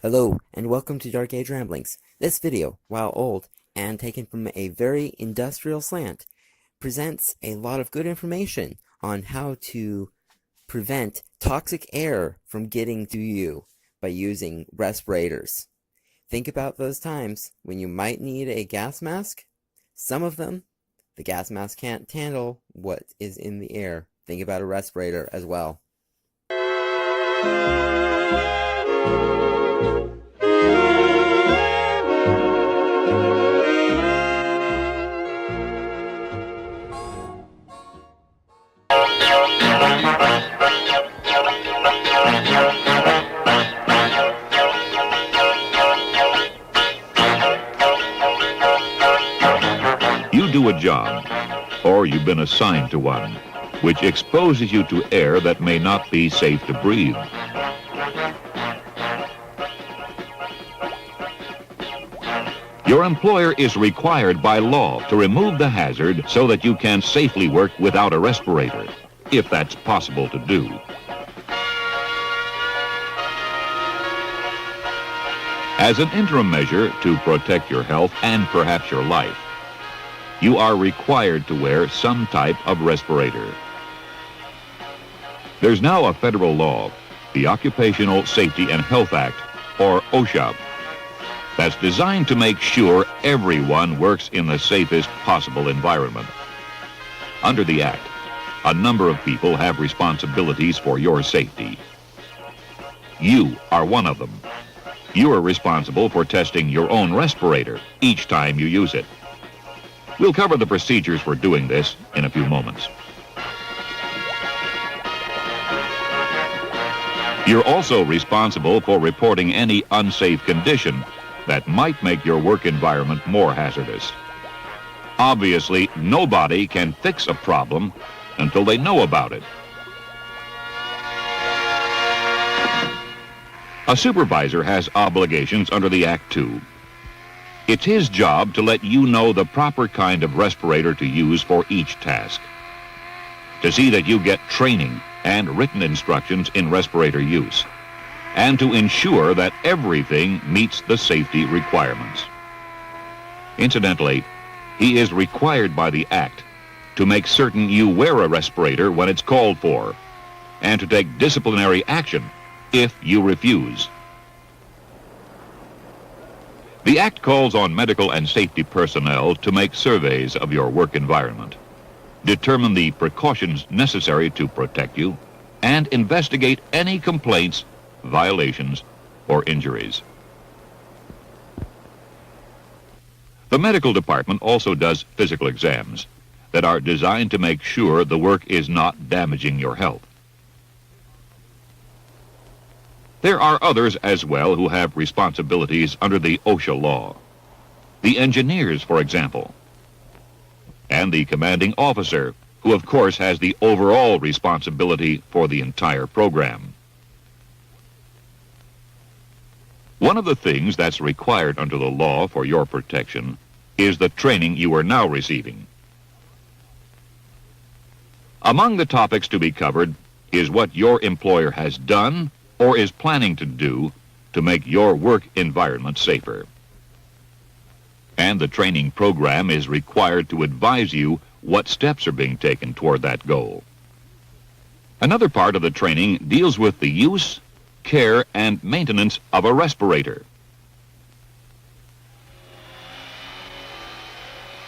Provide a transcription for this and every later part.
Hello, and welcome to Dark Age Ramblings. This video, while old and taken from a very industrial slant, presents a lot of good information on how to prevent toxic air from getting to you by using respirators. Think about those times when you might need a gas mask. Some of them, the gas mask can't handle what is in the air. Think about a respirator as well. You do a job, or you've been assigned to one, which exposes you to air that may not be safe to breathe. Your employer is required by law to remove the hazard so that you can safely work without a respirator, if that's possible to do. As an interim measure to protect your health and perhaps your life, you are required to wear some type of respirator. There's now a federal law, the Occupational Safety and Health Act, or OSHA, that's designed to make sure everyone works in the safest possible environment. Under the Act, a number of people have responsibilities for your safety. You are one of them. You are responsible for testing your own respirator each time you use it. We'll cover the procedures for doing this in a few moments. You're also responsible for reporting any unsafe condition that might make your work environment more hazardous. Obviously, nobody can fix a problem until they know about it. A supervisor has obligations under the Act too. It's his job to let you know the proper kind of respirator to use for each task, to see that you get training and written instructions in respirator use, and to ensure that everything meets the safety requirements. Incidentally, he is required by the Act to make certain you wear a respirator when it's called for, and to take disciplinary action if you refuse. The Act calls on medical and safety personnel to make surveys of your work environment, determine the precautions necessary to protect you, and investigate any complaints, violations, or injuries. The medical department also does physical exams that are designed to make sure the work is not damaging your health. There are others as well who have responsibilities under the OSHA law. The engineers, for example, and the commanding officer, who of course has the overall responsibility for the entire program. One of the things that's required under the law for your protection is the training you are now receiving. Among the topics to be covered is what your employer has done or is planning to do to make your work environment safer. And the training program is required to advise you what steps are being taken toward that goal. Another part of the training deals with the use, care, and maintenance of a respirator.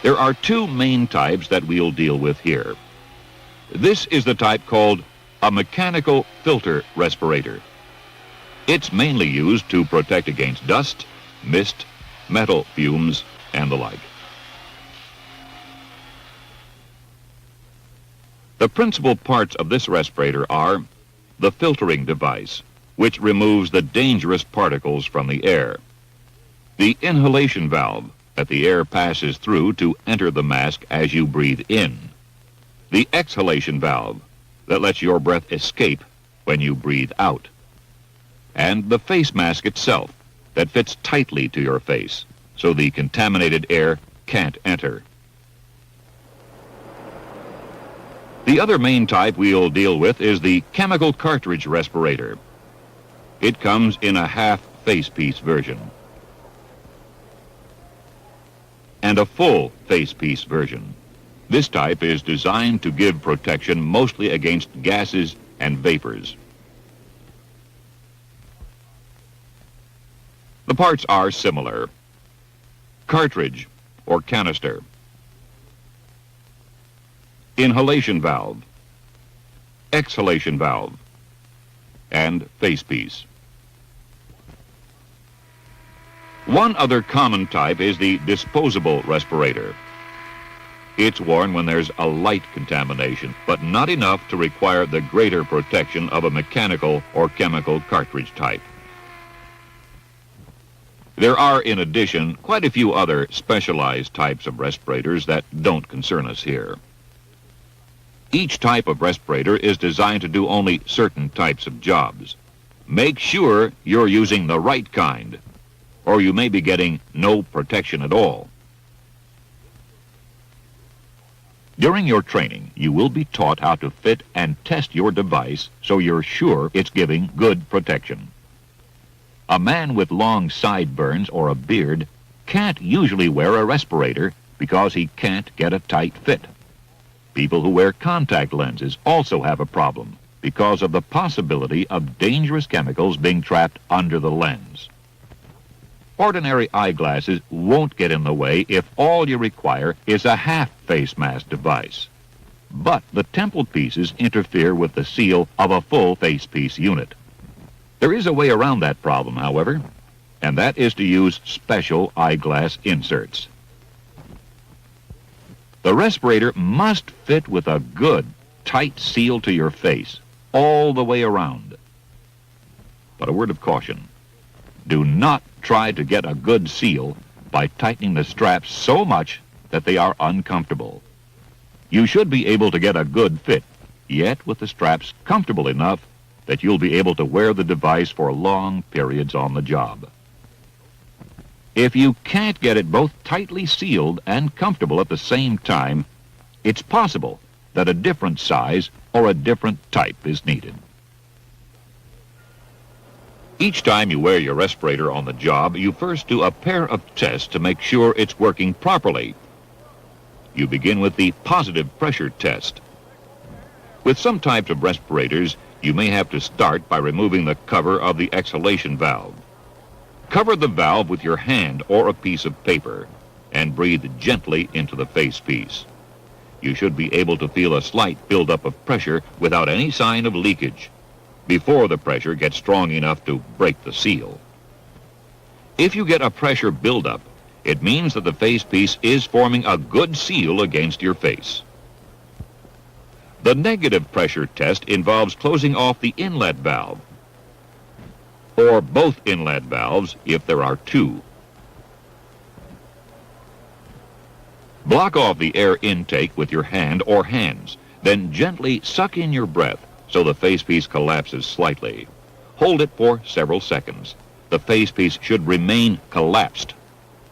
There are two main types that we'll deal with here. This is the type called a mechanical filter respirator. It's mainly used to protect against dust, mist, metal fumes, and the like. The principal parts of this respirator are the filtering device, which removes the dangerous particles from the air, the inhalation valve that the air passes through to enter the mask as you breathe in, the exhalation valve that lets your breath escape when you breathe out, and the face mask itself that fits tightly to your face so the contaminated air can't enter. The other main type we'll deal with is the chemical cartridge respirator. It comes in a half facepiece version and a full facepiece version. This type is designed to give protection mostly against gases and vapors. The parts are similar: cartridge or canister, inhalation valve, exhalation valve, and facepiece. One other common type is the disposable respirator. It's worn when there's a light contamination, but not enough to require the greater protection of a mechanical or chemical cartridge type. There are, in addition, quite a few other specialized types of respirators that don't concern us here. Each type of respirator is designed to do only certain types of jobs. Make sure you're using the right kind, or you may be getting no protection at all. During your training, you will be taught how to fit and test your device so you're sure it's giving good protection. A man with long sideburns or a beard can't usually wear a respirator because he can't get a tight fit. People who wear contact lenses also have a problem because of the possibility of dangerous chemicals being trapped under the lens. Ordinary eyeglasses won't get in the way if all you require is a half face mask device. But the temple pieces interfere with the seal of a full facepiece unit. There is a way around that problem, however, and that is to use special eyeglass inserts. The respirator must fit with a good, tight seal to your face, all the way around. But a word of caution: do not try to get a good seal by tightening the straps so much that they are uncomfortable. You should be able to get a good fit, yet with the straps comfortable enough that you'll be able to wear the device for long periods on the job. If you can't get it both tightly sealed and comfortable at the same time, it's possible that a different size or a different type is needed. Each time you wear your respirator on the job, you first do a pair of tests to make sure it's working properly. You begin with the positive pressure test. With some types of respirators, you may have to start by removing the cover of the exhalation valve. Cover the valve with your hand or a piece of paper and breathe gently into the facepiece. You should be able to feel a slight buildup of pressure without any sign of leakage before the pressure gets strong enough to break the seal. If you get a pressure buildup, it means that the facepiece is forming a good seal against your face. The negative pressure test involves closing off the inlet valve, or both inlet valves if there are two. Block off the air intake with your hand or hands, then gently suck in your breath so the facepiece collapses slightly. Hold it for several seconds. The facepiece should remain collapsed,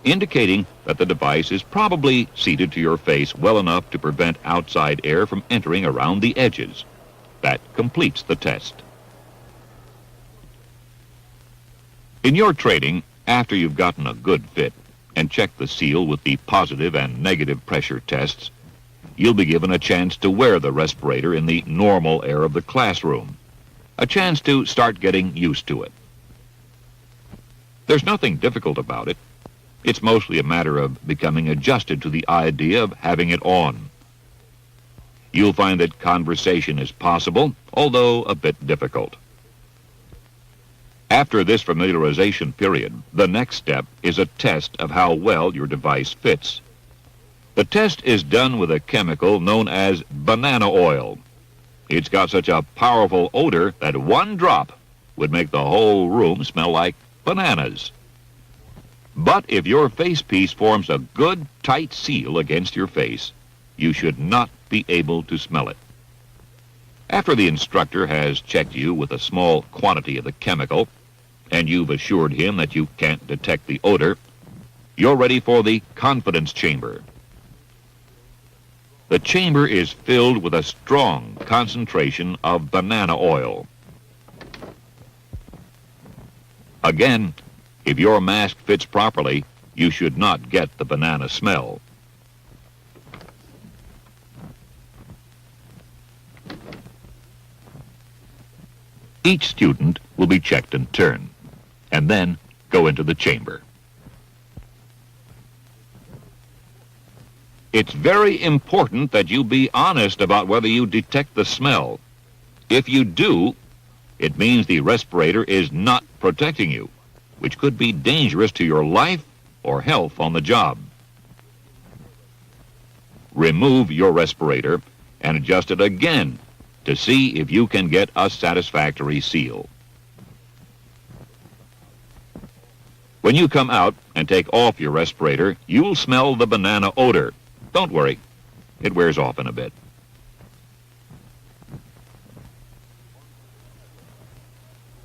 indicating that the device is probably seated to your face well enough to prevent outside air from entering around the edges. That completes the test. In your training, after you've gotten a good fit and checked the seal with the positive and negative pressure tests, you'll be given a chance to wear the respirator in the normal air of the classroom, a chance to start getting used to it. There's nothing difficult about it. It's mostly a matter of becoming adjusted to the idea of having it on. You'll find that conversation is possible, although a bit difficult. After this familiarization period, the next step is a test of how well your device fits. The test is done with a chemical known as banana oil. It's got such a powerful odor that one drop would make the whole room smell like bananas. But if your facepiece forms a good, tight seal against your face, you should not be able to smell it. After the instructor has checked you with a small quantity of the chemical, and you've assured him that you can't detect the odor, you're ready for the confidence chamber. The chamber is filled with a strong concentration of banana oil. Again, if your mask fits properly, you should not get the banana smell. Each student will be checked in turn, and then go into the chamber. It's very important that you be honest about whether you detect the smell. If you do, it means the respirator is not protecting you, which could be dangerous to your life or health on the job. Remove your respirator and adjust it again to see if you can get a satisfactory seal. When you come out and take off your respirator, you'll smell the banana odor. Don't worry, it wears off in a bit.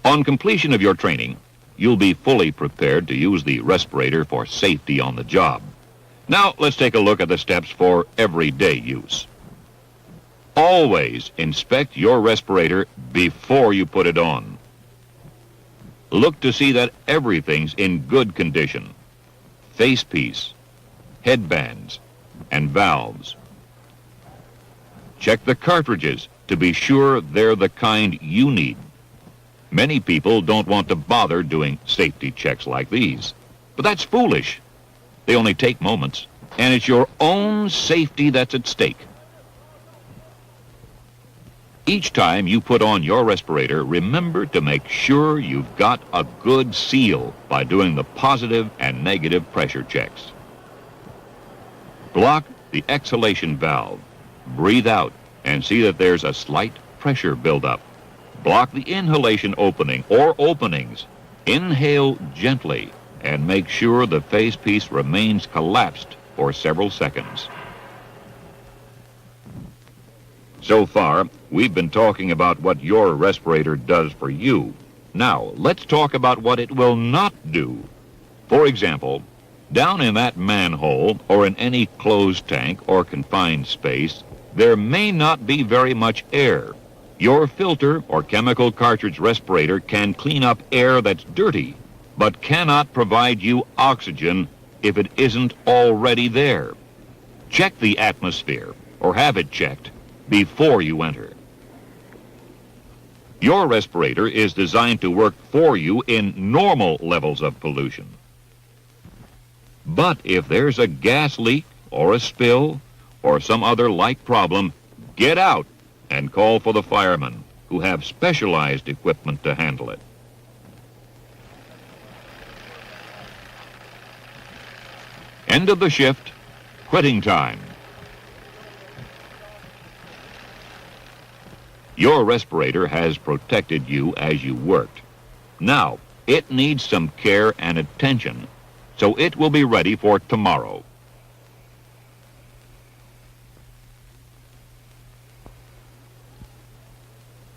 On completion of your training, you'll be fully prepared to use the respirator for safety on the job. Now, let's take a look at the steps for everyday use. Always inspect your respirator before you put it on. Look to see that everything's in good condition. Facepiece, headbands, and valves. Check the cartridges to be sure they're the kind you need. Many people don't want to bother doing safety checks like these, but that's foolish. They only take moments, and it's your own safety that's at stake. Each time you put on your respirator, remember to make sure you've got a good seal by doing the positive and negative pressure checks. Block the exhalation valve. Breathe out and see that there's a slight pressure buildup. Block the inhalation opening or openings. Inhale gently and make sure the facepiece remains collapsed for several seconds. So far, we've been talking about what your respirator does for you. Now, let's talk about what it will not do. For example, down in that manhole or in any closed tank or confined space, there may not be very much air. Your filter or chemical cartridge respirator can clean up air that's dirty, but cannot provide you oxygen if it isn't already there. Check the atmosphere, or have it checked, before you enter. Your respirator is designed to work for you in normal levels of pollution. But if there's a gas leak or a spill or some other like problem, get out and call for the firemen, who have specialized equipment to handle it. End of the shift, quitting time. Your respirator has protected you as you worked. Now, it needs some care and attention, so it will be ready for tomorrow.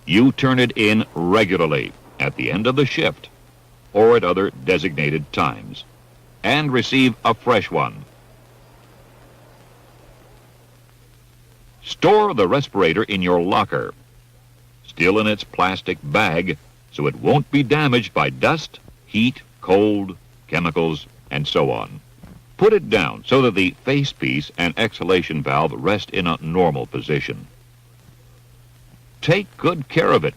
You turn it in regularly at the end of the shift or at other designated times and receive a fresh one. Store the respirator in your locker, still in its plastic bag, so it won't be damaged by dust, heat, cold, chemicals, and so on. Put it down so that the facepiece and exhalation valve rest in a normal position. Take good care of it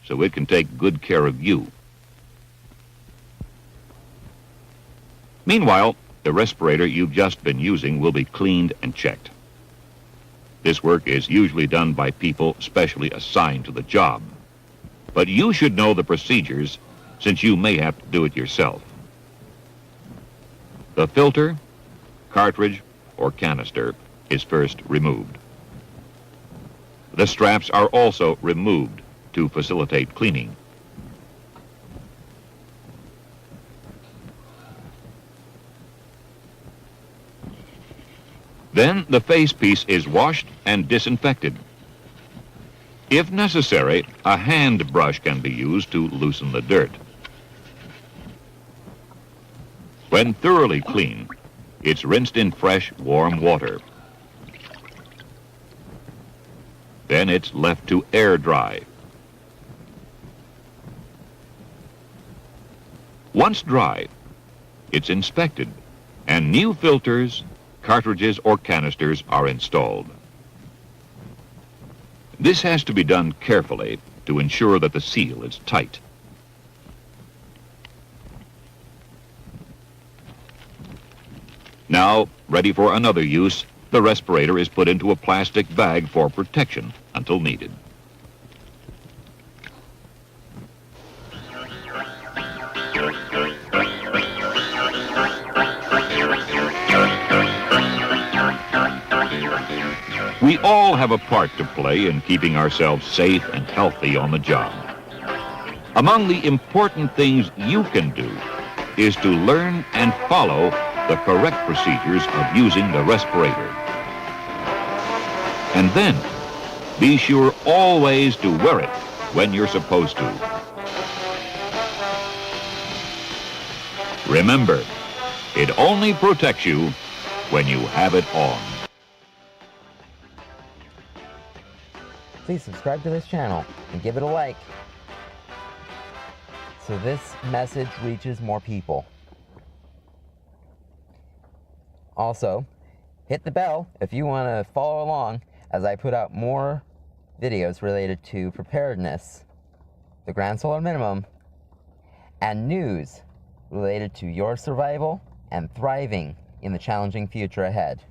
so it can take good care of you. Meanwhile, the respirator you've just been using will be cleaned and checked. This work is usually done by people specially assigned to the job. But you should know the procedures, since you may have to do it yourself. The filter, cartridge, or canister is first removed. The straps are also removed to facilitate cleaning. Then the facepiece is washed and disinfected. If necessary, a hand brush can be used to loosen the dirt. When thoroughly clean, it's rinsed in fresh, warm water. Then it's left to air dry. Once dry, it's inspected, and new filters, cartridges, or canisters are installed. This has to be done carefully to ensure that the seal is tight. Now, ready for another use, the respirator is put into a plastic bag for protection until needed. We all have a part to play in keeping ourselves safe and healthy on the job. Among the important things you can do is to learn and follow the correct procedures of using the respirator. And then, be sure always to wear it when you're supposed to. Remember, it only protects you when you have it on. Please subscribe to this channel and give it a like so this message reaches more people. Also, hit the bell if you want to follow along as I put out more videos related to preparedness, the Grand Solar Minimum, and news related to your survival and thriving in the challenging future ahead.